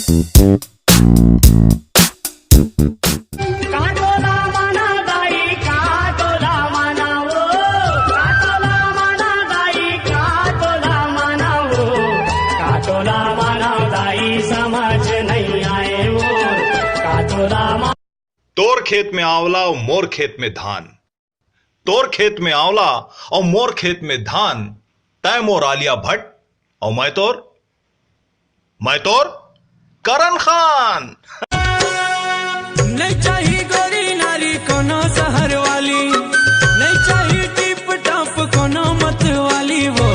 तोर खेत में आंवला और मोर खेत में धान, तोर खेत में आंवला और मोर खेत में धान, तय मोर आलिया भट्ट और मैं तोर करण खान। नहीं चाहिए गोरी नारी कोनो शहर वाली, नहीं चाहिए टिप टॉप कोनो मत वाली, वो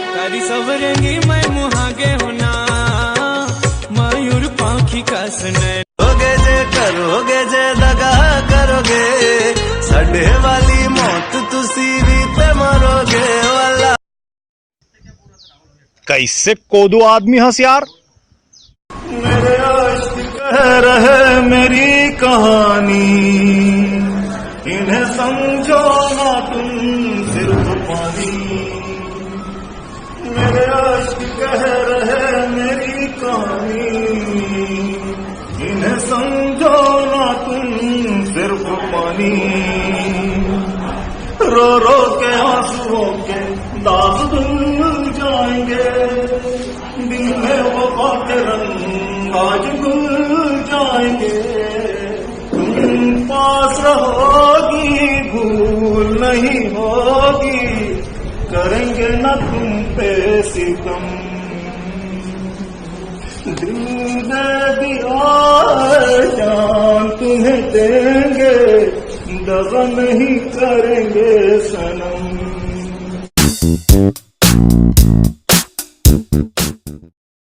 तारी सवरेंगी मैं मुहागे होना मयूर पाखी का सुने। करोगे जे दगा करोगे साढ़े वाली मौत तुसी भी ते मरोगे वाला। कैसे कोदू आदमी हंस यार। मेरे आशिक कह रहे मेरी कहानी, इन्हें समझो ना तुम सिर्फ पानी। मेरे आशिक कह रहे मेरी कहानी, इन्हें समझो ना तुम सिर्फ पानी। रो रो के आंसुओं के दाग धुल जाएंगे, दिल में वफा के रंग आज घुल जाएंगे। तुम पास रहोगी भूल नहीं होगी, करेंगे ना तुम पे सितम। दिल दे दिया जान तुम्हें देंगे, दगा नहीं करेंगे सनम।